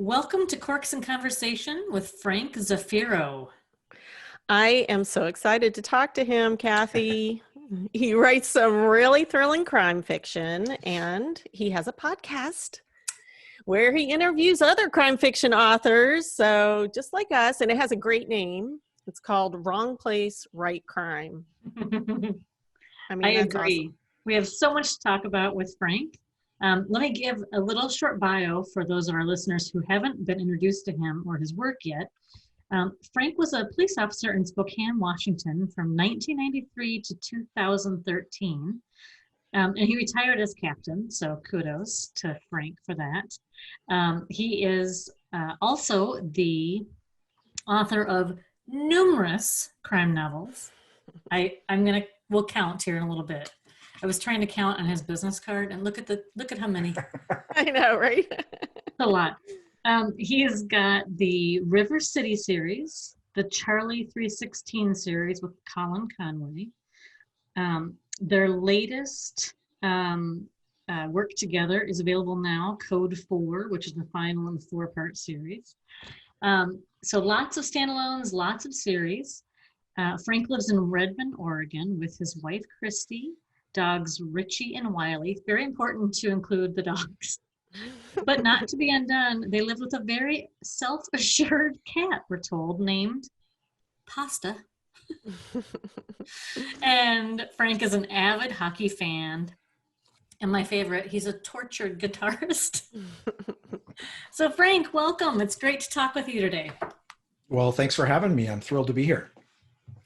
Welcome to Corks in Conversation with Frank Zafiro. I am so excited to talk to him, Cathi. He writes some really thrilling crime fiction, and he has a podcast where he interviews other crime fiction authors. So just like us, and it has a great name. It's called Wrong Place, Right Crime. I agree. Awesome. We have so much to talk about with Frank. Let me give a little short bio for those of our listeners who haven't been introduced to him or his work yet. Frank was a police officer in Spokane, Washington from 1993 to 2013. And he retired as captain, so kudos to Frank for that. He is also the author of numerous crime novels. We'll count here in a little bit. I was trying to count on his business card, and look at how many. I know, right? A lot. He has got the River City series, the Charlie 316 series with Colin Conway. Their latest work together is available now, Code 4, which is the final in the 4-part series. So lots of standalones, lots of series. Frank lives in Redmond, Oregon with his wife, Christie, dogs Richie and Wiley. Very important to include the dogs. But not to be undone, they live with a very self-assured cat, we're told, named Pasta. And Frank is an avid hockey fan. And my favorite, he's a tortured guitarist. So Frank, welcome. It's great to talk with you today. Well, thanks for having me. I'm thrilled to be here.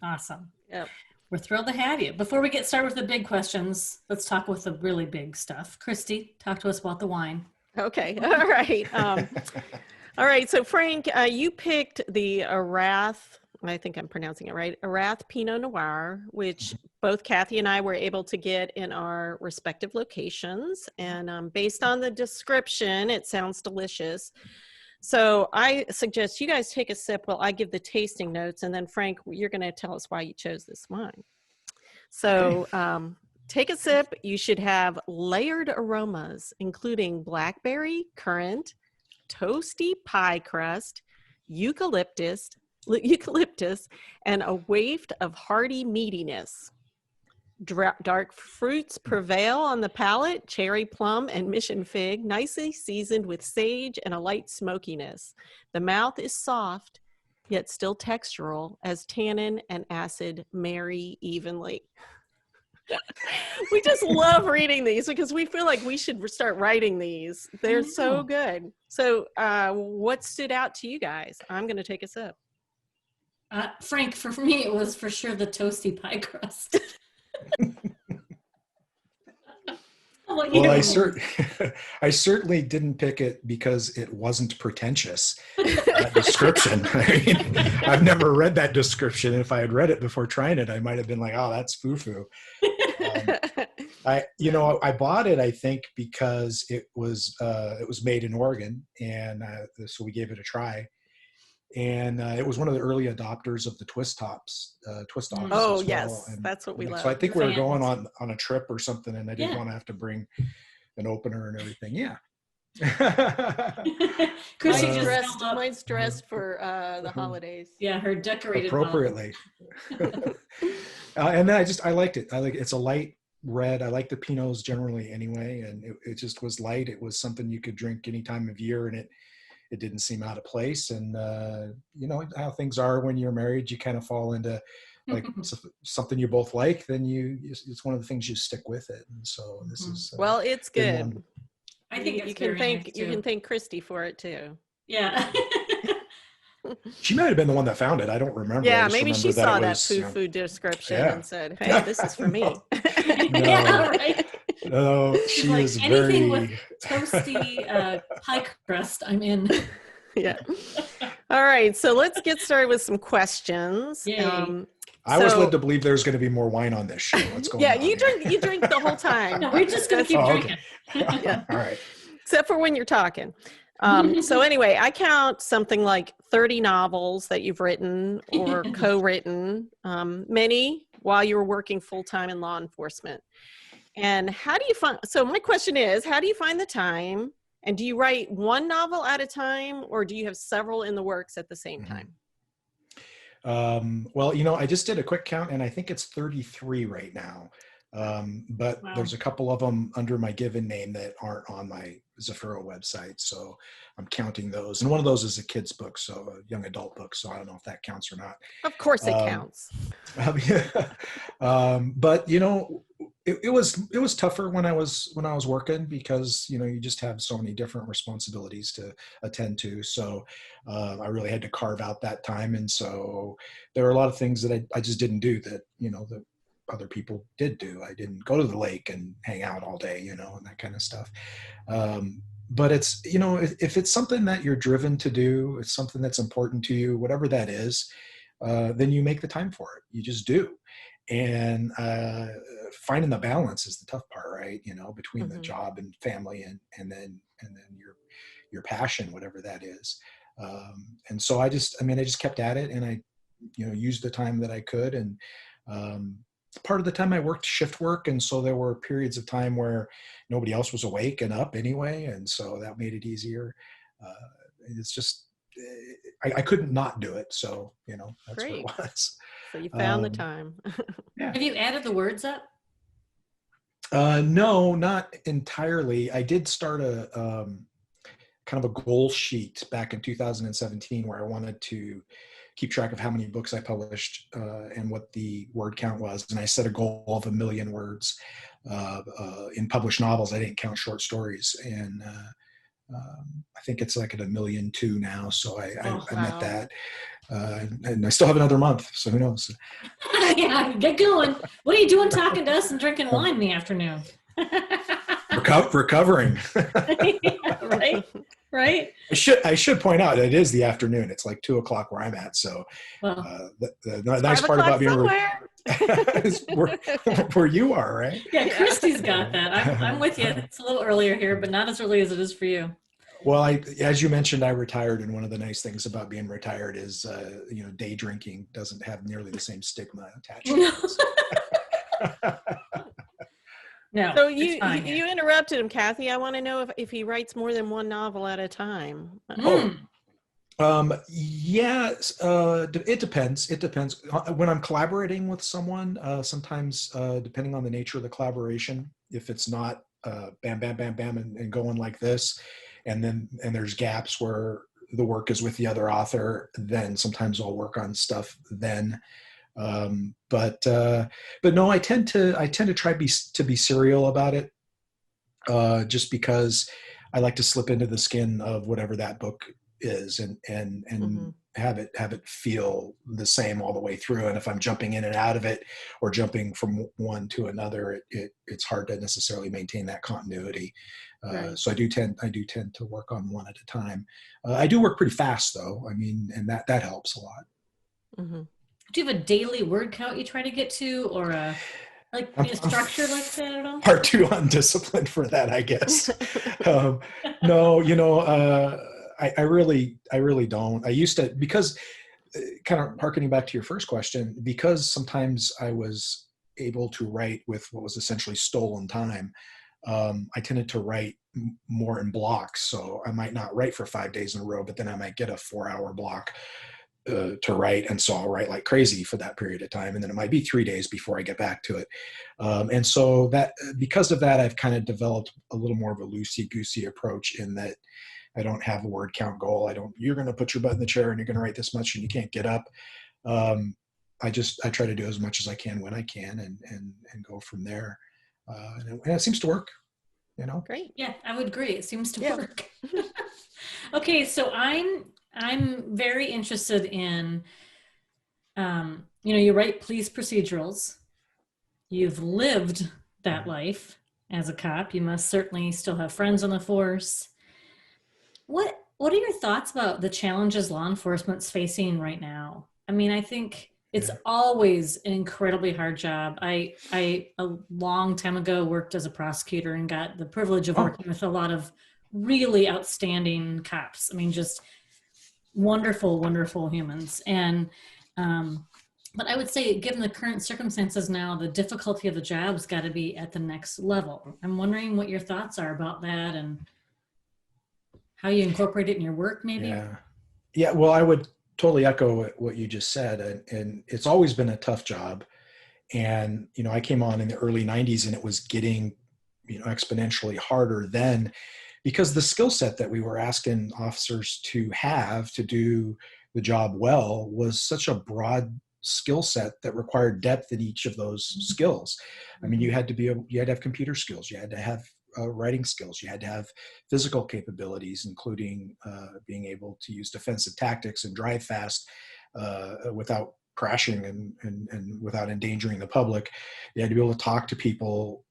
Awesome. Yep. We're thrilled to have you. Before we get started with the big questions, let's talk with the really big stuff. Christy, talk to us about the wine. Okay. All right. All right. So Frank, you picked the Erath, I think I'm pronouncing it right, Erath Pinot Noir, which both Cathi and I were able to get in our respective locations. And based on the description, it sounds delicious. So I suggest you guys take a sip while I give the tasting notes. And then Frank, you're going to tell us why you chose this wine. So take a sip. You should have layered aromas, including blackberry, currant, toasty pie crust, eucalyptus, and a waft of hearty meatiness. Dark fruits prevail on the palate, cherry plum and mission fig, nicely seasoned with sage and a light smokiness. The mouth is soft, yet still textural, as tannin and acid marry evenly. We just love reading these because we feel like we should start writing these. They're so good. So what stood out to you guys? I'm going to take a sip. Frank, for me, it was for sure the toasty pie crust. Well, I certainly didn't pick it because it wasn't pretentious. That description. I mean, I've never read that description. If I had read it before trying it, I might have been like, "Oh, that's foo-foo." I bought it, I think, because it was made in Oregon, and so we gave it a try. And it was one of the early adopters of the twist tops. Oh, yes. And, that's what we love. So I think we were going on a trip or something, and I didn't want to have to bring an opener and everything. Yeah. Mine's dressed for the holidays. Yeah, her decorated appropriately. And then I liked it. It's a light red. I like the Pinots generally anyway, and it just was light. It was something you could drink any time of year, and it didn't seem out of place. And you know how things are when you're married, you kind of fall into like something you both like, then it's one of the things you stick with it. And so this is well, it's good. I think you can thank Christy for it too. Yeah. She might have been the one that found it. I don't remember. Yeah, maybe she saw that food description and said, "Hey, this is for me." No, yeah, right. No, she like, is anything very with toasty pie crust, I'm in. Yeah. All right, so let's get started with some questions. I was led to believe there's going to be more wine on this show. What's going on? Yeah, you drink the whole time. No, we're just going to keep drinking. Okay. Yeah. All right. Except for when you're talking. So anyway, I count something like 30 novels that you've written or co-written, many while you were working full-time in law enforcement. And how do you find, so my question is, how do you find the time And do you write one novel at a time, or do you have several in the works at the same time? Well, I just did a quick count, and I think it's 33 right now. But Wow. there's a couple of them under my given name that aren't on my Zafiro website. So I'm counting those. And one of those is a kid's book, so a young adult book. So I don't know if that counts or not. Of course it counts. But it was tougher when I was working, because you just have so many different responsibilities to attend to. So I really had to carve out that time, and so there were a lot of things that I just didn't do that that other people did do. I didn't go to the lake and hang out all day, and that kind of stuff. But it's if it's something that you're driven to do, it's something that's important to you, whatever that is, then you make the time for it. You just do. And finding the balance is the tough part, right? Between the job and family and then your passion, whatever that is. And so I just kept at it, and I used the time that I could. And part of the time I worked shift work, and so there were periods of time where nobody else was awake and up anyway, and so that made it easier. It's just I couldn't not do it, so that's Great. what it was. So you found the time. Yeah. Have you added the words up? No, not entirely. I did start a kind of a goal sheet back in 2017 where I wanted to keep track of how many books I published and what the word count was. And I set a goal of 1 million words in published novels. I didn't count short stories. And I think it's like at 1.2 million now. So I met that. And I still have another month, so who knows? Yeah, get going. What are you doing talking to us and drinking wine in the afternoon? Recovering. Yeah, right. I should point out it is the afternoon. It's like 2:00 where I'm at. So the nice part about being is where you are, right? Yeah, Christie's got that. I'm with you. It's a little earlier here, but not as early as it is for you. Well, as you mentioned, I retired, and one of the nice things about being retired is, day drinking doesn't have nearly the same stigma attached to it. No, so you interrupted him, Cathi. I want to know if he writes more than one novel at a time. Yes, it depends. It depends. When I'm collaborating with someone, sometimes depending on the nature of the collaboration, if it's not bam, bam, bam, bam, and going like this, and there's gaps where the work is with the other author, then sometimes I'll work on stuff then. But no, I tend to try to be serial about it, just because I like to slip into the skin of whatever that book is and have it feel the same all the way through. And if I'm jumping in and out of it or jumping from one to another, it's hard to necessarily maintain that continuity. Right. So I do tend to work on one at a time. I do work pretty fast though. I mean, and that helps a lot. Mm-hmm. Do you have a daily word count you try to get to, or a structure like that at all? Far too undisciplined for that, I guess. No, I really don't. I used to, because kind of harkening back to your first question, because sometimes I was able to write with what was essentially stolen time. I tended to write more in blocks. So I might not write for 5 days in a row, but then I might get a 4-hour block to write. And so I'll write like crazy for that period of time. And then it might be 3 days before I get back to it. And so that, because of that, I've kind of developed a little more of a loosey-goosey approach in that I don't have a word count goal. You're going to put your butt in the chair and you're going to write this much and you can't get up. I try to do as much as I can when I can and go from there. And it seems to work, Great. Yeah, I would agree. It seems to work. Okay. So I'm very interested in, you write police procedurals. You've lived that life as a cop. You must certainly still have friends on the force. What are your thoughts about the challenges law enforcement's facing right now? I mean, I think it's always an incredibly hard job. I a long time ago worked as a prosecutor and got the privilege of working with a lot of really outstanding cops. I mean, just wonderful, wonderful humans. And but I would say, given the current circumstances now, the difficulty of the job's got to be at the next level. I'm wondering what your thoughts are about that. And how you incorporate it in your work, maybe? Yeah. Well, I would totally echo what you just said. And it's always been a tough job. And, I came on in the early 90s and it was getting, exponentially harder then, because the skill set that we were asking officers to have to do the job well was such a broad skill set that required depth in each of those skills. I mean, you had to have computer skills, you had to have writing skills, you had to have physical capabilities, including being able to use defensive tactics and drive fast without crashing and without endangering the public. You had to be able to talk to people.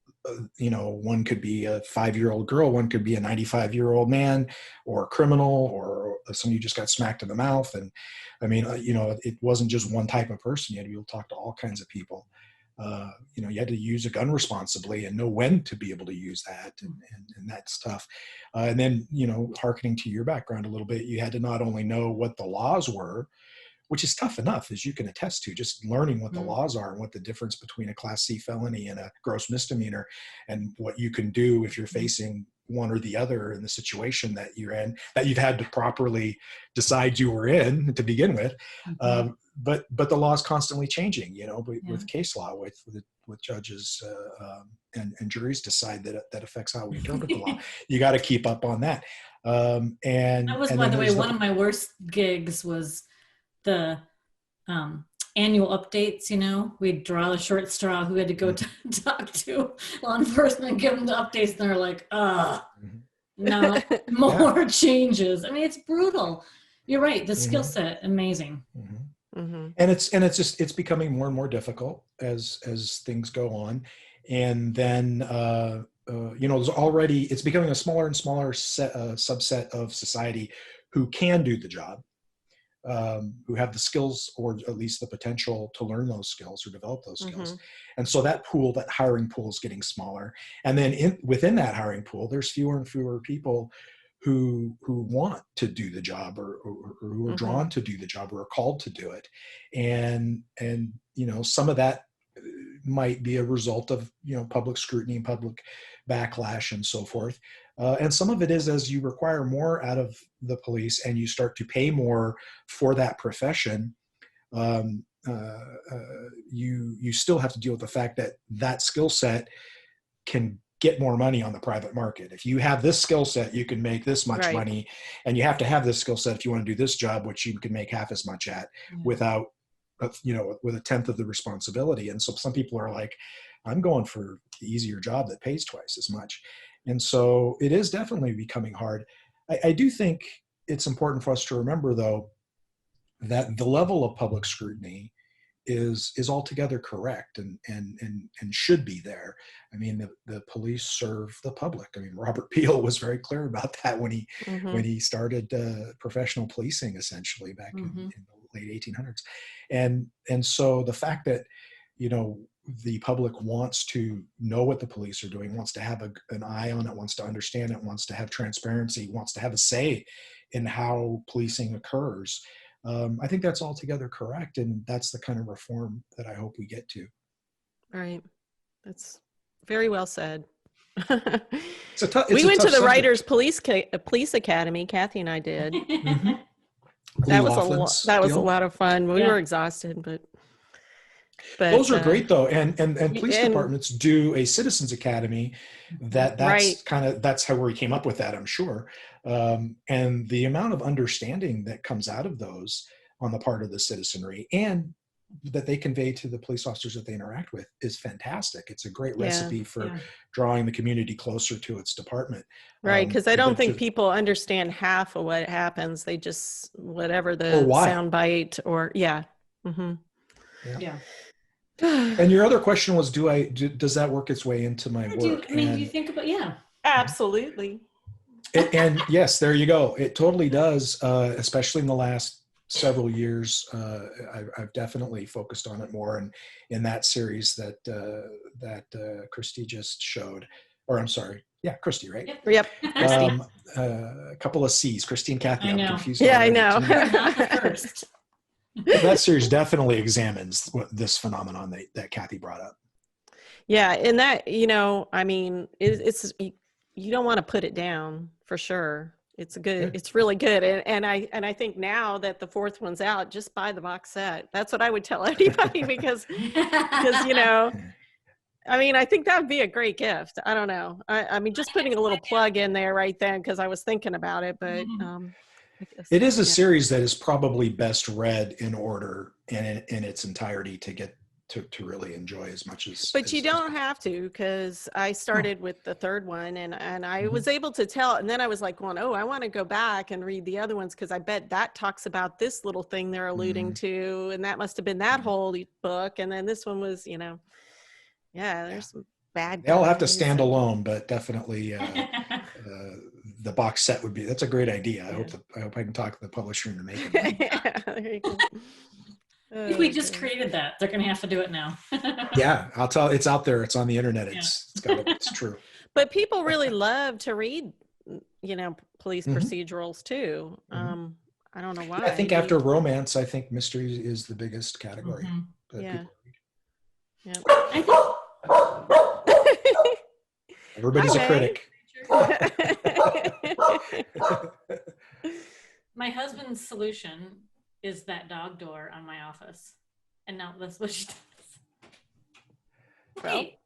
One could be a 5-year-old girl, one could be a 95-year-old man, or a criminal, or somebody who just got smacked in the mouth. And I mean, it wasn't just one type of person. You had to be able to talk to all kinds of people. You had to use a gun responsibly and know when to be able to use that. And that's tough. And then, hearkening to your background a little bit, you had to not only know what the laws were, which is tough enough, as you can attest to, just learning what the laws are and what the difference between a Class C felony and a gross misdemeanor, and what you can do if you're facing one or the other in the situation that you're in, that you've had to properly decide you were in to begin with. But the law is constantly changing, with case law, with judges and juries decide that affects how we interpret the law. You got to keep up on that. And that was, by the way, one of my worst gigs was the annual updates. We'd draw the short straw who had to go talk to law enforcement and give them the updates, and they're like, no more changes. I mean, it's brutal. You're right, the skill set, amazing. And it's becoming more and more difficult as things go on. And then it's becoming a smaller and smaller subset of society who can do the job, who have the skills, or at least the potential to learn those skills or develop those skills. And so that hiring pool is getting smaller. And then within that hiring pool, there's fewer and fewer people who want to do the job, or who are drawn to do the job, or are called to do it. And some of that might be a result of, public scrutiny and public backlash and so forth. And some of it is, as you require more out of the police and you start to pay more for that profession, you still have to deal with the fact that skill set can get more money on the private market. If you have this skill set, you can make this much money, and you have to have this skill set if you want to do this job, which you can make half as much at without, with a tenth of the responsibility. And so some people are like, I'm going for the easier job that pays twice as much. And so it is definitely becoming hard. I do think it's important for us to remember, though, that the level of public scrutiny is altogether correct and should be there. I mean, the police serve the public. I mean, Robert Peel was very clear about that when he started professional policing, essentially back in the late 1800s. And so the fact that, the public wants to know what the police are doing, wants to have an eye on it, wants to understand it, wants to have transparency, wants to have a say in how policing occurs. I think that's altogether correct, and that's the kind of reform that I hope we get to. Right. That's very well said. We went to the Writers Police Academy. Cathi and I did. That was a lot of fun. We were exhausted, but those are great though. And police departments do a citizens academy that's how we came up with that, I'm sure. And the amount of understanding that comes out of those on the part of the citizenry and that they convey to the police officers that they interact with is fantastic. It's a great recipe for drawing the community closer to its department. Right. Because I don't think people understand half of what happens. They just, whatever the sound bite or And your other question was, does that work its way into my work? Do you think about, absolutely. And yes, there you go. It totally does. Especially in the last several years, I've definitely focused on it more. And in that series that Christie just showed, or I'm sorry, Christie, right? Yep. A couple of C's, Christie and Cathi. I know. I'm confused. Yeah, I know. not the first. That series definitely examines this phenomenon that Cathi brought up. Yeah, and that, I mean, it's you don't want to put it down for sure. It's good. Good. It's really good. And I think now that the fourth one's out, just buy the box set. That's what I would tell anybody because you know, I mean, I think that would be a great gift. I don't know. I mean, just putting a little plug in there right then because I was thinking about it, but I guess, It is a yeah. series that is probably best read in order and in its entirety to get to really enjoy as much as. But you as don't have to, because I started with the third one and I was able to tell. And then I was like going, oh, I want to go back and read the other ones because I bet that talks about this little thing they're alluding to. And that must have been that whole book. And then this one was, you know, there's some bad guys. They all have to stand alone, but definitely the box set would be, that's a great idea. I hope I can talk to the publisher into making it. Yeah, there you go. I think we just created that. They're going to have to do it now. Yeah, I'll tell. It's out there. It's on the internet. It's true. But people really love to read, you know, police procedurals too. I don't know why. I think after romance, I think mystery is the biggest category. That Yeah. people read. Everybody's a critic. My husband's solution is that dog door on my office. And now that's what she does. Well, Hey,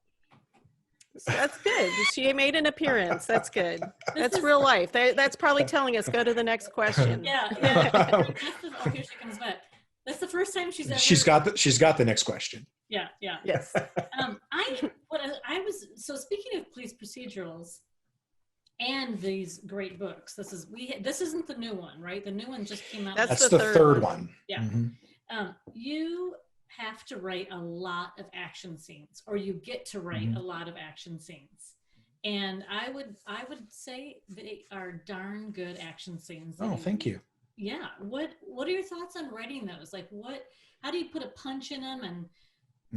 that's good. She made an appearance. That's good. That's real life. That's probably telling us, go to the next question. yeah. Oh, here she comes back. That's the first time she's ever. She's got the next question. Yeah. Yes. I was so speaking of police procedurals and these great books. This isn't the new one, right? The new one just came out. That's the third one. Yeah. You have to write a lot of action scenes, or you get to write a lot of action scenes. And I would say they are darn good action scenes. Thank you. Yeah. What are your thoughts on writing those? Like how do you put a punch in them and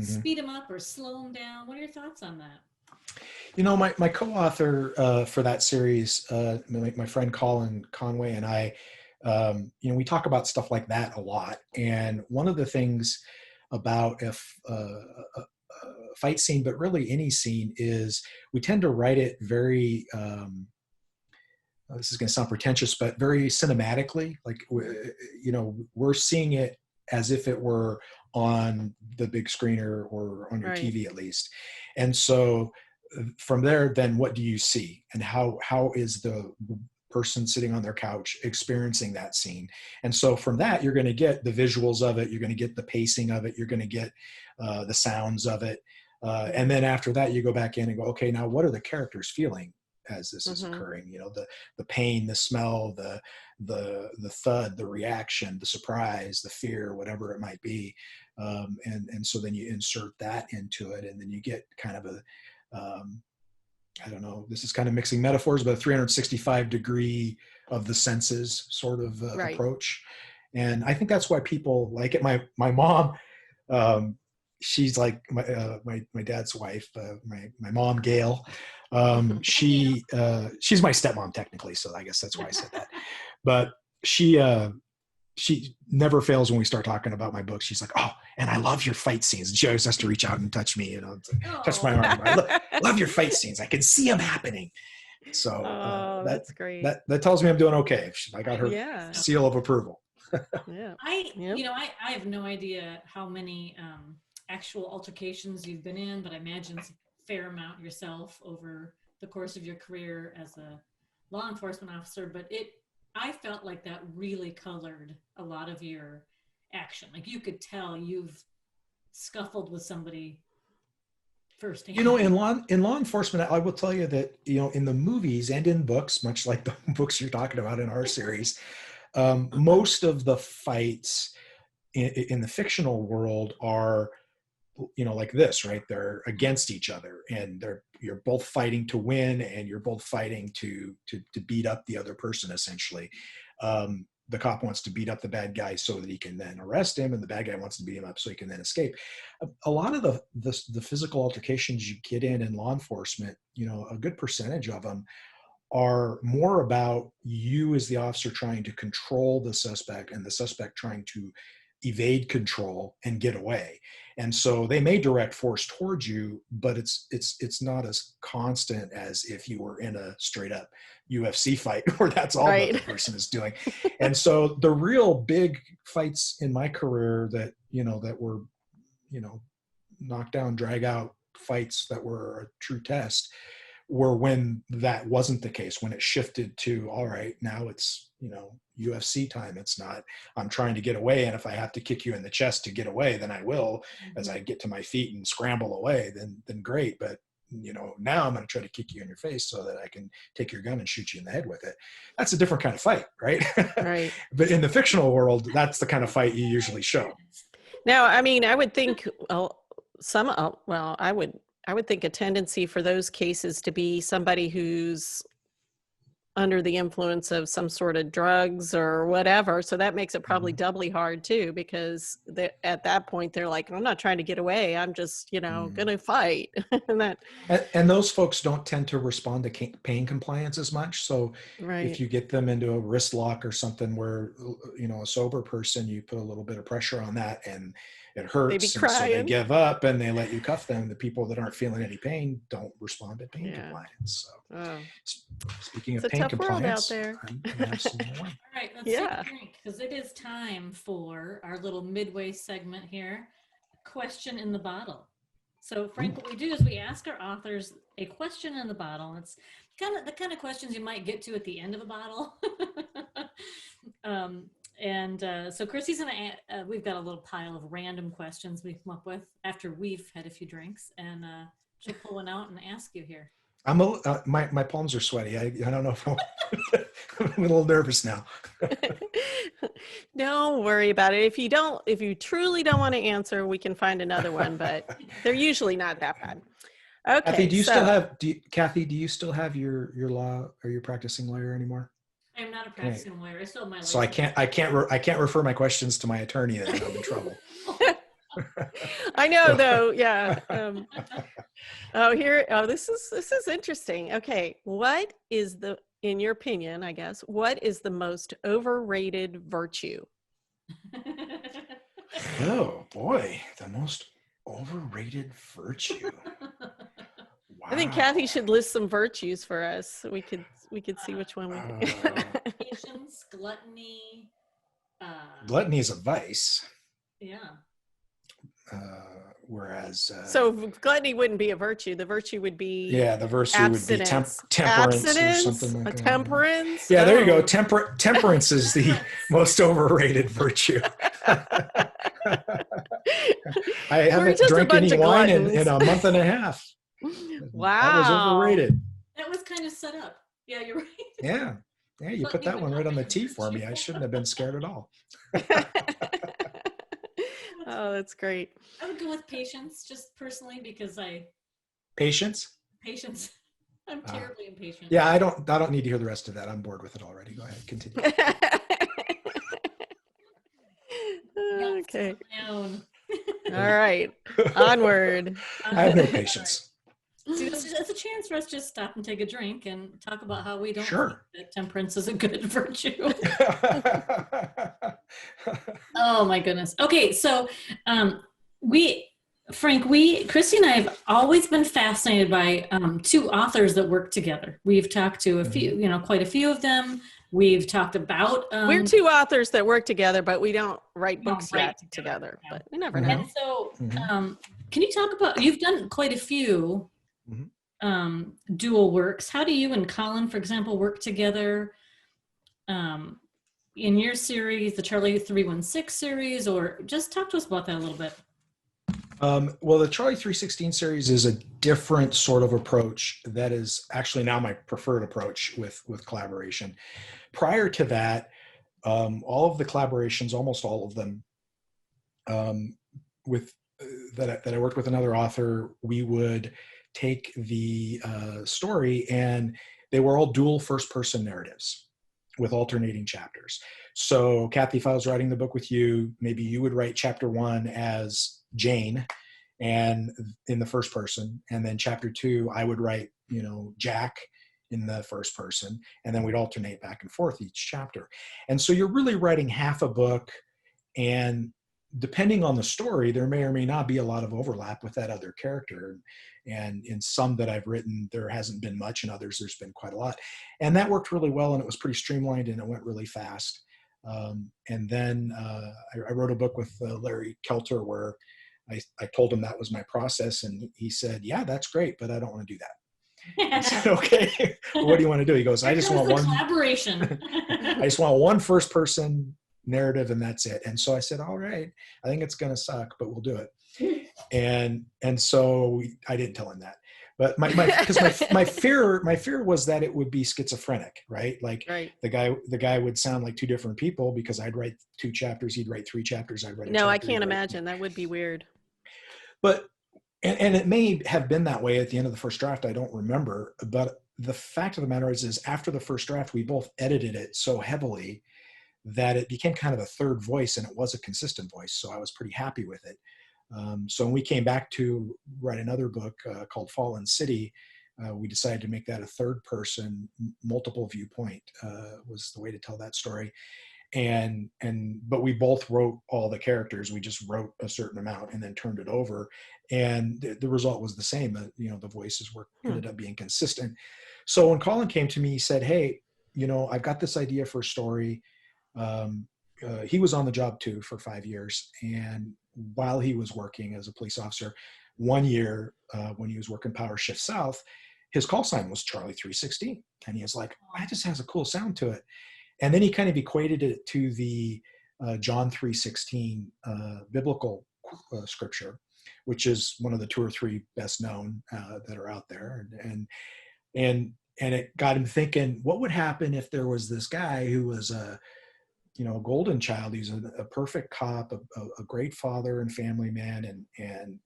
speed them up or slow them down? What are your thoughts on that? You know, my co-author for that series, my friend Colin Conway and I, we talk about stuff like that a lot. And one of the things about a fight scene, but really any scene, is we tend to write it very, this is going to sound pretentious, but very cinematically. Like, we're seeing it as if it were on the big screen or on your TV at least. And so from there, then what do you see? And how is the person sitting on their couch experiencing that scene? And so from that, you're going to get the visuals of it. You're going to get the pacing of it. You're going to get the sounds of it. And then after that, you go back in and go, okay, now what are the characters feeling as this is occurring? You know, the pain, the smell, the thud, the reaction, the surprise, the fear, whatever it might be. And so then you insert that into it, and then you get kind of a, I don't know, this is kind of mixing metaphors, but a 365-degree of the senses sort of approach. And I think that's why people like it. My mom, she's like my dad's wife, my mom, Gail. She's my stepmom technically, so I guess that's why I said that. But she never fails when we start talking about my books. She's like, oh, and I love your fight scenes. And she always has to reach out and touch me, touch my arm. I love your fight scenes. I can see them happening. So that's great. That tells me I'm doing okay. I got her seal of approval. Yeah. I have no idea how many actual altercations you've been in, but I imagine it's a fair amount yourself over the course of your career as a law enforcement officer. But I felt like that really colored a lot of your action. Like you could tell you've scuffled with somebody firsthand. You know, in law enforcement, I will tell you that, in the movies and in books, much like the books you're talking about in our series, most of the fights in the fictional world are, like this, right? They're against each other, and you're both fighting to win, and you're both fighting to beat up the other person, essentially. The cop wants to beat up the bad guy so that he can then arrest him, and the bad guy wants to beat him up so he can then escape. A lot of the physical altercations you get in law enforcement, a good percentage of them are more about you as the officer trying to control the suspect, and the suspect trying to evade control and get away. And so they may direct force towards you, but it's not as constant as if you were in a straight up UFC fight where that's all Right. the other person is doing. And so the real big fights in my career that, that were, knock down, drag out fights that were a true test were when that wasn't the case, when it shifted to, all right, now it's, UFC time. It's not, I'm trying to get away. And if I have to kick you in the chest to get away, then I will. As I get to my feet and scramble away, then great. But, now I'm going to try to kick you in your face so that I can take your gun and shoot you in the head with it. That's a different kind of fight, right? Right. But in the fictional world, that's the kind of fight you usually show. Now, I mean, I would think I would think a tendency for those cases to be somebody who's under the influence of some sort of drugs or whatever. So that makes it probably doubly hard too, because at that point they're like, I'm not trying to get away. I'm just, going to fight. and those folks don't tend to respond to pain compliance as much. So right. if you get them into a wrist lock or something where, a sober person, you put a little bit of pressure on that and it hurts. And so they give up and they let you cuff them. The people that aren't feeling any pain don't respond to pain compliance. So speaking of pain compliance, out there. I'm gonna have some more. All right, let's take a drink because it is time for our little midway segment here. Question in the bottle. So Frank, what we do is we ask our authors a question in the bottle. It's kind of the kind of questions you might get to at the end of a bottle. So Christy's gonna, we've got a little pile of random questions we've come up with after we've had a few drinks, and she'll pull one out and ask you here. My palms are sweaty. I don't know if I'm a little nervous now. Don't worry about it. If you truly don't want to answer, we can find another one, but they're usually not that bad. Okay. Cathi, do you still have your law? Are you a practicing lawyer anymore? I'm not a practicing lawyer. I still have my license. So I can't refer my questions to my attorney, then I'm in trouble. I know, though. Yeah. This is interesting. Okay, what is in your opinion, I guess, what is the most overrated virtue? Oh boy, the most overrated virtue. Wow. I think Cathi should list some virtues for us. We could see which one. Patience, gluttony. Gluttony is a vice. Yeah. Whereas so gluttony wouldn't be a virtue. The virtue would be the virtue abstinence. would be temperance or something like that. Temperance. Yeah, there you go. Temperance is the most overrated virtue. I haven't drank any wine in a month and a half. Wow, that was overrated. That was kind of set up. Yeah, you're right. Yeah, you put that one right on the tee for me. I shouldn't have been scared at all. Oh, that's great. I would go with patience, just personally, because Patience. I'm terribly impatient. Yeah, I don't need to hear the rest of that. I'm bored with it already. Go ahead, continue. Okay. All right. Onward. I have no patience. See, that's a chance for us to just stop and take a drink and talk about how we don't think that temperance is a good virtue. Oh my goodness. Okay, so Christy and I have always been fascinated by two authors that work together. We've talked to a few, quite a few of them. We've talked about we're two authors that work together, but we don't write books together. But we never know. And so can you talk about, you've done quite a few dual works. How do you and Colin, for example, work together in your series, the Charlie 316 series, or just talk to us about that a little bit? Well, the Charlie 316 series is a different sort of approach that is actually now my preferred approach with collaboration. Prior to that, all of the collaborations, almost all of them, that I worked with another author, we would take the story, and they were all dual first-person narratives with alternating chapters. So, Cathi, if I was writing the book with you, maybe you would write chapter 1 as Jane, and in the first person, and then chapter 2, I would write, Jack in the first person, and then we'd alternate back and forth each chapter. And so you're really writing half a book, and depending on the story, there may or may not be a lot of overlap with that other character. And in some that I've written, there hasn't been much. In others, there's been quite a lot. And that worked really well, and it was pretty streamlined, and it went really fast. And then I wrote a book with Larry Kelter where I told him that was my process, and he said, "Yeah, that's great, but I don't want to do that." I said, "Okay, what do you want to do?" He goes, "I just want one collaboration." I just want one first person narrative, and that's it." And so I said, "All right, I think it's going to suck, but we'll do it." And so I didn't tell him that, but my fear was that it would be schizophrenic, right? Like Right. the guy would sound like two different people, because I'd write 2 chapters, he'd write 3 chapters, I'd write a No, I chapter, he'd can't write- imagine. That would be weird. But and it may have been that way at the end of the first draft. I don't remember, but the fact of the matter is after the first draft, we both edited it so heavily that it became kind of a third voice, and it was a consistent voice. So I was pretty happy with it. So when we came back to write another book called Fallen City, we decided to make that a third person, multiple viewpoint was the way to tell that story. But we both wrote all the characters. We just wrote a certain amount and then turned it over, and the result was the same. The voices ended up being consistent. So when Colin came to me, he said, "Hey, I've got this idea for a story." He was on the job too for 5 years, and while he was working as a police officer, one year when he was working Power Shift South, his call sign was Charlie 316, and he was like, "That just has a cool sound to it." And then he kind of equated it to the John 3:16 biblical scripture, which is one of the 2 or 3 best known that are out there. And it got him thinking, what would happen if there was this guy who was a golden child? He's a perfect cop, a great father and family man, and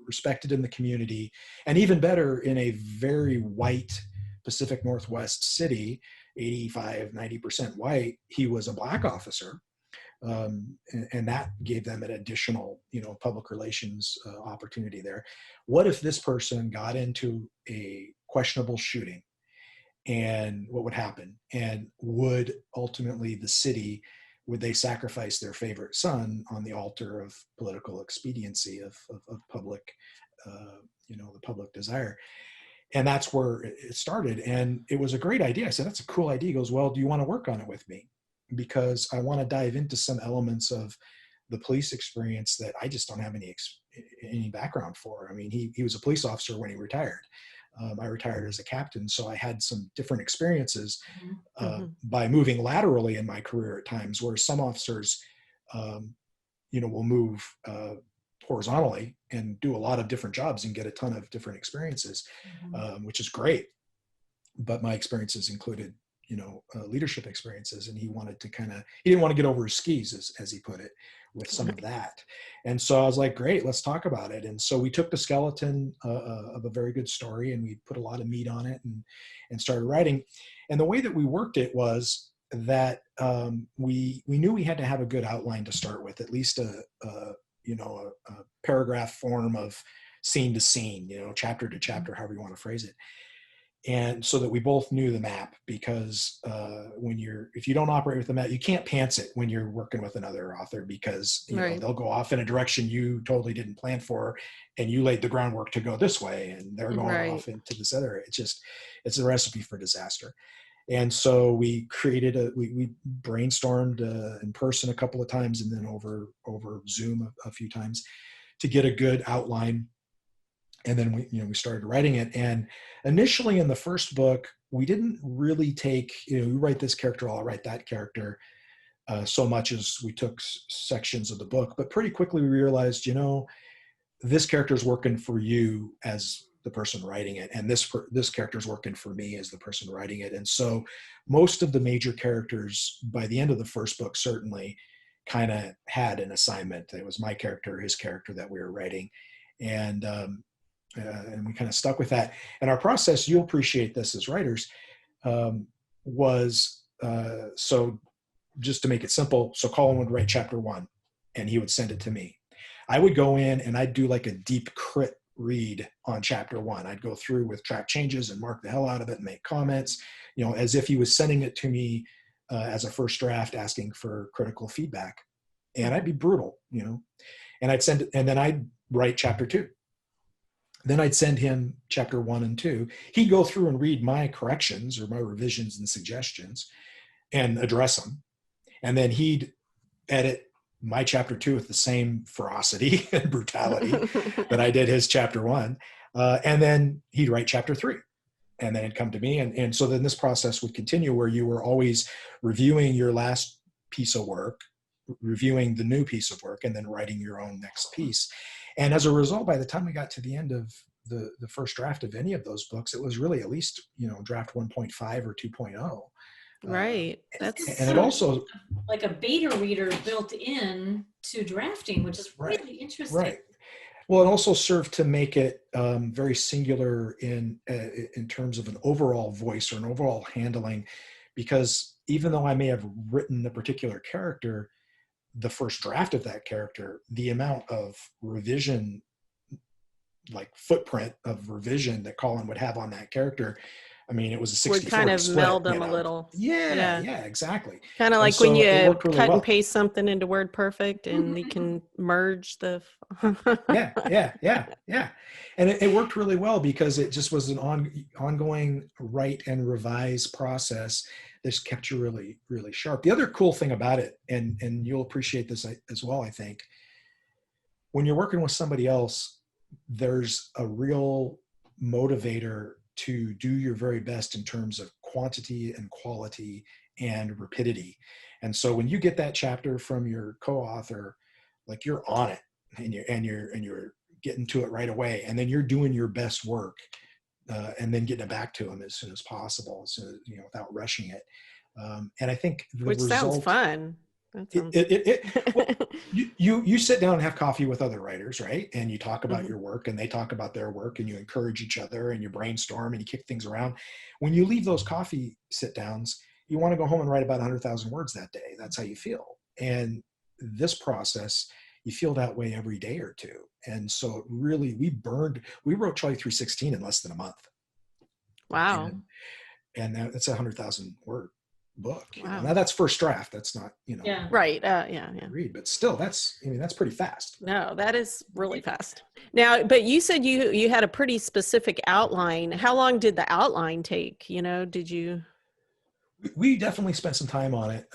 respected in the community, and even better, in a very white Pacific Northwest city, 85-90% white, he was a black officer. And that gave them an additional, public relations opportunity there. What if this person got into a questionable shooting, and what would happen? And would ultimately the city, would they sacrifice their favorite son on the altar of political expediency, of public, the public desire? And that's where it started. And it was a great idea. I said, "That's a cool idea." He goes, "Well, do you want to work on it with me? Because I want to dive into some elements of the police experience that I just don't have any background for." I mean, he was a police officer. When he retired, I retired as a captain, so I had some different experiences by moving laterally in my career at times, where some officers, will move horizontally and do a lot of different jobs and get a ton of different experiences, which is great. But my experiences included, leadership experiences, and he didn't want to get over his skis, as he put it, with some of that. And so I was like, great, let's talk about it. And so we took the skeleton of a very good story, and we put a lot of meat on it, and started writing. And the way that we worked it was that we knew we had to have a good outline to start with, at least a paragraph form of scene to scene, chapter to chapter, however you want to phrase it. And so that we both knew the map, because if you don't operate with the map, you can't pants it when you're working with another author, because they'll go off in a direction you totally didn't plan for, and you laid the groundwork to go this way, and they're going off into this other. It's a recipe for disaster. And so we we brainstormed in person a couple of times, and then over Zoom a few times, to get a good outline. And then we started writing it. And initially in the first book, we didn't really take, you write this character, I'll write that character, so much as we took sections of the book. But pretty quickly we realized, this character is working for you as the person writing it, and this character is working for me as the person writing it. And so most of the major characters, by the end of the first book, certainly kind of had an assignment. It was my character, his character that we were writing. And we kind of stuck with that. And our process, you'll appreciate this as writers, was so just to make it simple. So Colin would write chapter 1, and he would send it to me. I would go in and I'd do like a deep crit read on chapter 1. I'd go through with track changes and mark the hell out of it and make comments, as if he was sending it to me as a first draft, asking for critical feedback. and I'd be brutal, and and then I'd write chapter 2. Then I'd send him chapter 1 and 2. He'd go through and read my corrections or my revisions and suggestions and address them. And then he'd edit my chapter 2 with the same ferocity and brutality that I did his chapter 1. And then he'd write chapter 3. And then it'd come to me. And so then this process would continue where you were always reviewing your last piece of work, reviewing the new piece of work, and then writing your own next piece. And as a result, by the time we got to the end of the first draft of any of those books, it was really at least, draft 1.5 or 2.0. Right. And it also like a beta reader built in to drafting, which is really interesting. Right. Well, it also served to make it very singular in terms of an overall voice or an overall handling, because even though I may have written a particular character, the first draft of that character, the amount of revision, like footprint of revision that Colin would have on that character, I mean, it was a 60-40 would kind of split, meld them a little. Yeah, exactly. Kind of like so when you it worked really cut well. and paste something into WordPerfect and you can merge the. Yeah. And it worked really well because it just was an ongoing write and revise process. This kept you really, really sharp. The other cool thing about it, and you'll appreciate this as well, I think, when you're working with somebody else, there's a real motivator to do your very best in terms of quantity and quality and rapidity. And so when you get that chapter from your co-author, like you're on it and you're getting to it right away, and then you're doing your best work, and then getting it back to them as soon as possible, so without rushing it. And I think which sounds fun. Well, you sit down and have coffee with other writers, right? And you talk about your work and they talk about their work, and you encourage each other and you brainstorm and you kick things around. When you leave those coffee sit downs, you want to go home and write about 100,000 words that day. That's how you feel. And this process, you feel that way every day or two. And so really we wrote Charlie 316 in less than a month. Wow. And that's 100,000 word book. Wow. Now that's first draft. That's not, right. read, but still that's pretty fast. No, that is really fast. Now, but you said you had a pretty specific outline. How long did the outline take? Did you? We definitely spent some time on it.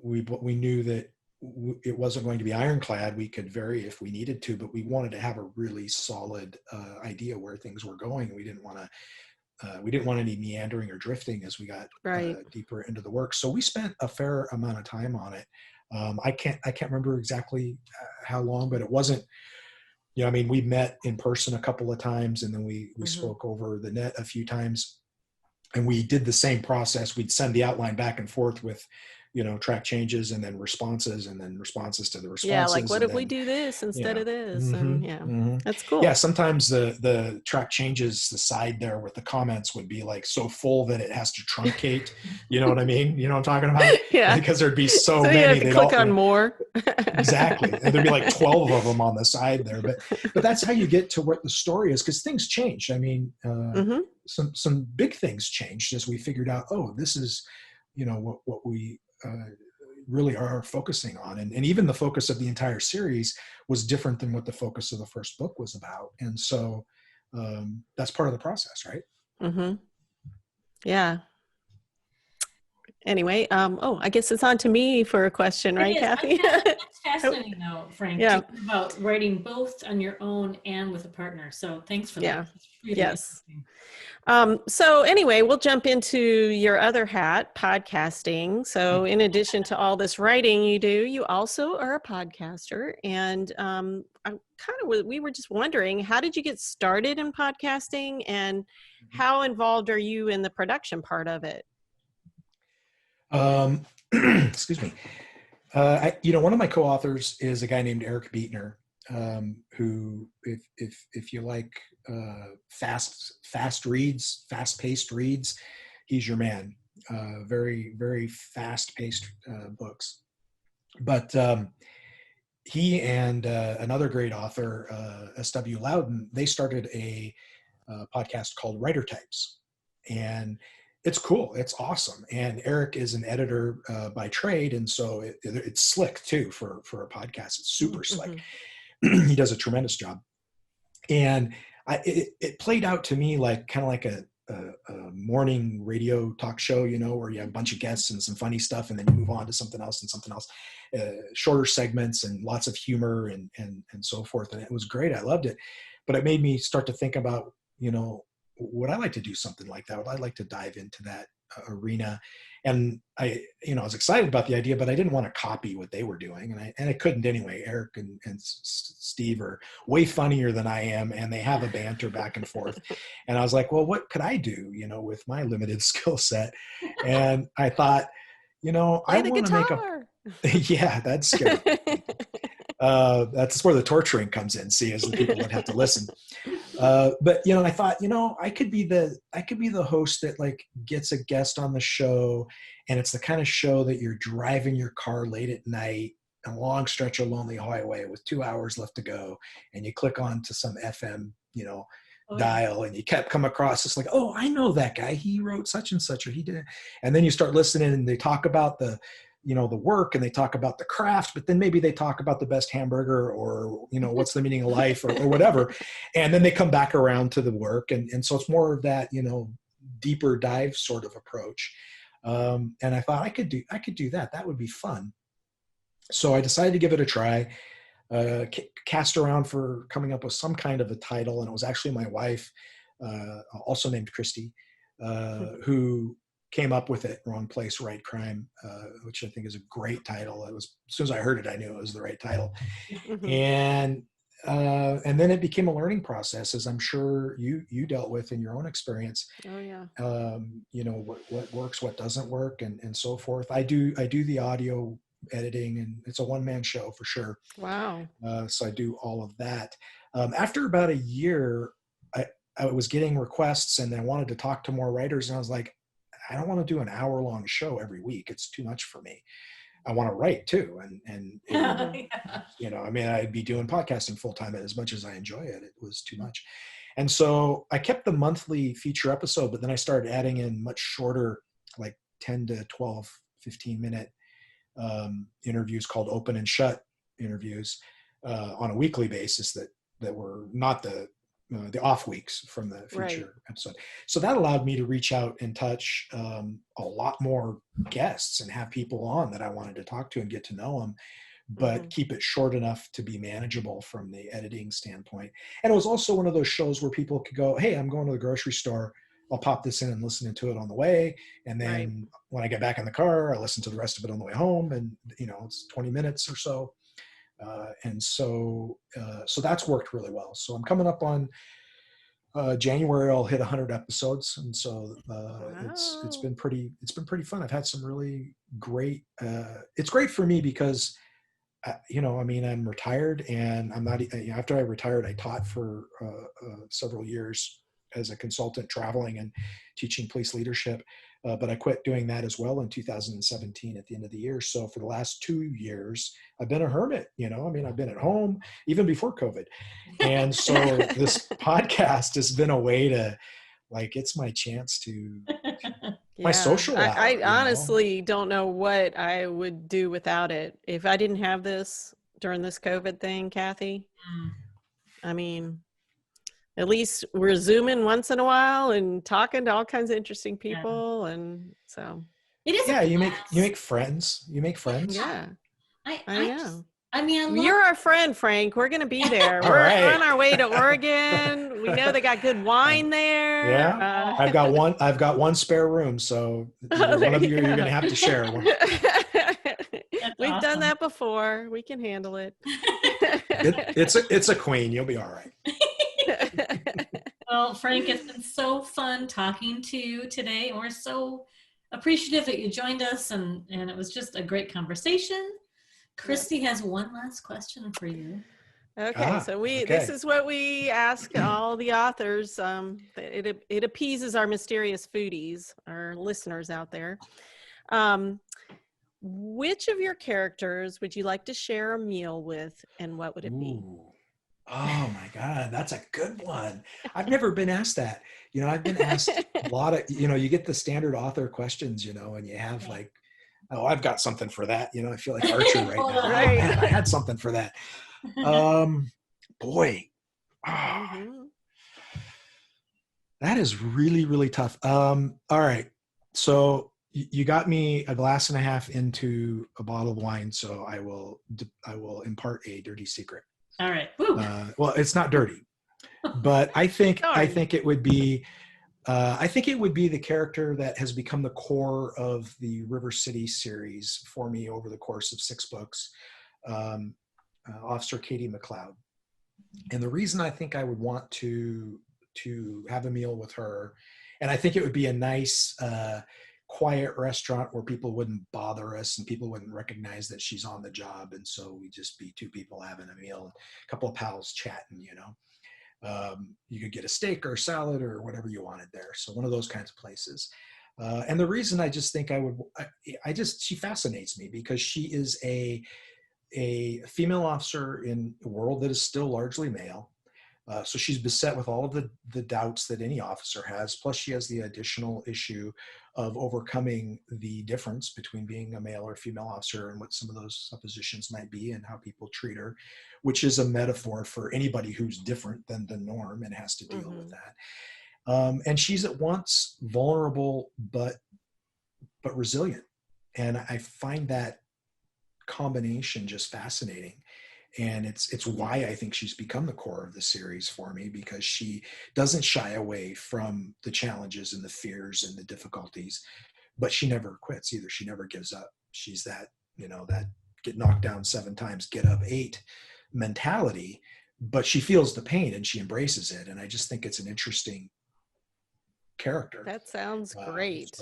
We knew that it wasn't going to be ironclad. We could vary if we needed to, but we wanted to have a really solid idea where things were going. We didn't want any meandering or drifting as we got deeper into the work. So we spent a fair amount of time on it. I can't remember exactly how long, but it wasn't, we met in person a couple of times, and then we spoke over the net a few times, and we did the same process. We'd send the outline back and forth with, track changes and then responses to the responses. Yeah, like what if we do this instead of this? And that's cool. Yeah, sometimes the track changes, the side there with the comments would be like so full that it has to truncate. You know what I mean? You know what I'm talking about? Yeah. Because there'd be so you many. have to click on more. Exactly. And there'd be like 12 of them on the side there. But that's how you get to what the story is, because things changed. I mean, some big things changed as we figured out, this is, what we really are focusing on. And even the focus of the entire series was different than what the focus of the first book was about. And so that's part of the process, right? Mm-hmm. Yeah. Anyway, I guess it's on to me for a question, right, Cathi? That's fascinating, though, Frank. Yeah. About writing both on your own and with a partner. So thanks for that. Really yes. So anyway, we'll jump into your other hat, podcasting. So in addition to all this writing you do, you also are a podcaster. And we were just wondering, how did you get started in podcasting, and how involved are you in the production part of it? Excuse me. One of my co-authors is a guy named Eric Bietner, who, if you like fast-paced reads, he's your man. Very, very fast-paced books. But he and another great author, S.W. Loudon, they started a podcast called Writer Types, and it's cool. It's awesome. And Eric is an editor by trade. And so it's slick too for a podcast. It's super slick. He does a tremendous job. And it played out to me like kind of like a morning radio talk show, you know, where you have a bunch of guests and some funny stuff, and then you move on to something else and something else, shorter segments and lots of humor and so forth. And it was great. I loved it. But it made me start to think about, you know, would I like to do something like that? Would I like to dive into that arena? And I was excited about the idea, but I didn't want to copy what they were doing. And I couldn't anyway. Eric and Steve are way funnier than I am, and they have a banter back and forth. And I was like, well, what could I do, you know, with my limited skill set? And I thought, you know, I want to make a, yeah, that's scary. That's where the torturing comes in. See, as the people that have to listen. But you know, I thought, you know, I could be the host that like gets a guest on the show, and it's the kind of show that you're driving your car late at night, a long stretch of lonely highway with 2 hours left to go, and you click on to some FM, you know, dial, and you kept come across it's like, oh, I know that guy. He wrote such and such, or he did. And then you start listening, and they talk about the work, and they talk about the craft, but then maybe they talk about the best hamburger, or, you know, what's the meaning of life, or whatever. And then they come back around to the work. And so it's more of that, you know, deeper dive sort of approach. And I thought I could do that. That would be fun. So I decided to give it a try, cast around for coming up with some kind of a title. And it was actually my wife, also named Christie, who came up with it. Wrong Place, Right Crime, which I think is a great title. It was, as soon as I heard it, I knew it was the right title. And then it became a learning process, as I'm sure you dealt with in your own experience. Oh yeah. You know, what works, what doesn't work, and so forth. I do the audio editing, and it's a one-man show for sure. Wow. So I do all of that. After about a year, I was getting requests, and I wanted to talk to more writers, and I was like, I don't want to do an hour-long show every week. It's too much for me. I want to write too. And you know, I mean, I'd be doing podcasting full-time, and as much as I enjoy it, it was too much. And so I kept the monthly feature episode, but then I started adding in much shorter, like 10 to 12, 15-minute interviews called open and shut interviews on a weekly basis that were not the off weeks from the feature episode. So that allowed me to reach out and touch a lot more guests and have people on that I wanted to talk to and get to know them, but keep it short enough to be manageable from the editing standpoint. And it was also one of those shows where people could go, hey, I'm going to the grocery store. I'll pop this in and listen to it on the way. And then when I get back in the car, I listen to the rest of it on the way home. And, you know, it's 20 minutes or so. And so that's worked really well. So I'm coming up on January. I'll hit 100 episodes, and so it's been pretty fun. I've had some really great. It's great for me because you know, I mean, I'm retired, and I'm not. After I retired, I taught for several years as a consultant, traveling and teaching police leadership. But I quit doing that as well in 2017 at the end of the year. So for the last 2 years, I've been a hermit, you know, I mean, I've been at home even before COVID. And so this podcast has been a way to, like, it's my chance to, my social life. I honestly don't know what I would do without it. If I didn't have this during this COVID thing, Cathi, I mean, at least we're Zooming once in a while and talking to all kinds of interesting people. And so it is. Yeah. You make friends. Yeah. I know. I mean, You're our friend, Frank. We're going to be there. All We're right. on our way to Oregon. We know they got good wine there. Yeah. I've got one spare room. So one of you, you're going to have to share one. We've awesome. done that before. We can handle it. It's a queen. You'll be all right. Well, Frank, it's been so fun talking to you today. And we're so appreciative that you joined us, and it was just a great conversation. Christy has one last question for you. Okay, so this is what we ask all the authors. It appeases our mysterious foodies, our listeners out there. Which of your characters would you like to share a meal with, and what would it be? Oh my God, that's a good one. I've never been asked that. I've been asked a lot of, you get the standard author questions, and you have like, oh, I've got something for that. I feel like Archer right now. Oh, Right. man, I had something for that. Boy, that is really, really tough. All right. So you got me a glass and a half into a bottle of wine. So I will impart a dirty secret. All right. Well, it's not dirty, but I think it would be the character that has become the core of the River City series for me over the course of 6 books, Officer Katie McLeod. And the reason I think I would want to have a meal with her, and I think it would be a nice, quiet restaurant where people wouldn't bother us and people wouldn't recognize that she's on the job. And so we'd just be 2 people having a meal, a couple of pals chatting, you could get a steak or a salad or whatever you wanted there. So one of those kinds of places. And the reason I just think she fascinates me because she is a female officer in a world that is still largely male. So she's beset with all of the doubts that any officer has. Plus she has the additional issue of overcoming the difference between being a male or female officer and what some of those suppositions might be and how people treat her, which is a metaphor for anybody who's different than the norm and has to deal with that. And she's at once vulnerable, but resilient. And I find that combination just fascinating. And it's why I think she's become the core of the series for me, because she doesn't shy away from the challenges and the fears and the difficulties, but she never quits either. She never gives up. She's that, that get knocked down 7 times, get up 8 mentality, but she feels the pain and she embraces it. And I just think it's an interesting character. That sounds great.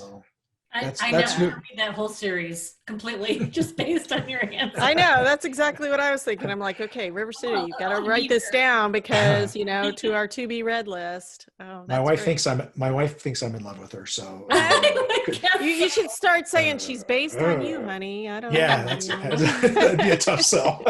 I know I read that whole series completely just based on your answer. I know, that's exactly what I was thinking. I'm like, okay, River City, you've got to write this down because to our to be read list. Oh, my wife thinks I'm in love with her. So you should start saying she's based on you, honey. I don't know. That'd be a tough sell.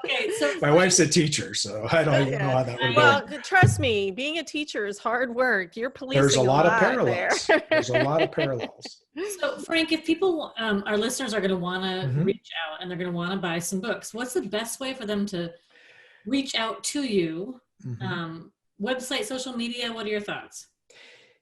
Okay, so my wife's a teacher, so I don't even know how that would go. Well, trust me, being a teacher is hard work. You're policing There's a lot of parallels. There's a lot of parallels. So, Frank, if people, our listeners are going to want to reach out and they're going to want to buy some books, what's the best way for them to reach out to you? Website, social media, what are your thoughts?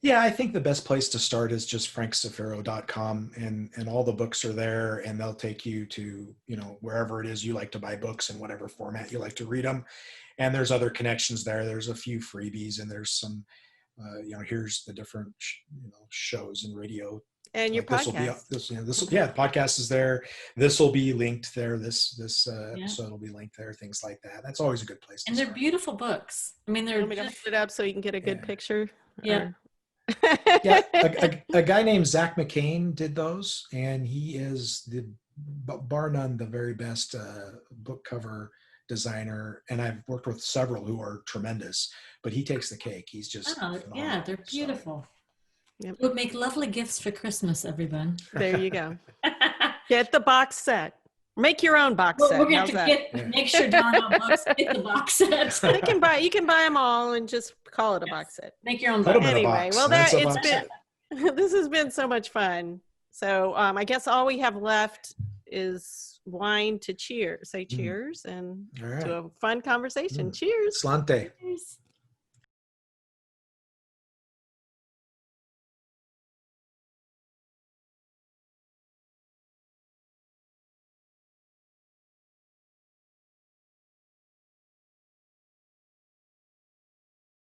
Yeah, I think the best place to start is just frankzafiro.com, and all the books are there, and they'll take you to, wherever it is you like to buy books in whatever format you like to read them. And there's other connections there. There's a few freebies, and there's some, here's the different, shows and radio. And your podcast. The podcast is there. This will be linked there. This episode will be linked there. Things like that. That's always a good place. And they're beautiful books. I mean, they're. Let me hold it up so you can get a good picture. Yeah. A guy named Zach McCain did those, and he is bar none the very best book cover designer. And I've worked with several who are tremendous, but he takes the cake. He's just phenomenal. They're beautiful. So. Yep. Would make lovely gifts for Christmas, everyone. There you go. Get the box set. Make your own box set. We're going to have to make sure Don books get the box set. You can buy them all and just call it a box set. Make your own box. Anyway, well, this has been so much fun. So I guess all we have left is wine to cheers. Say cheers and to a fun conversation. Cheers. Slante. Cheers.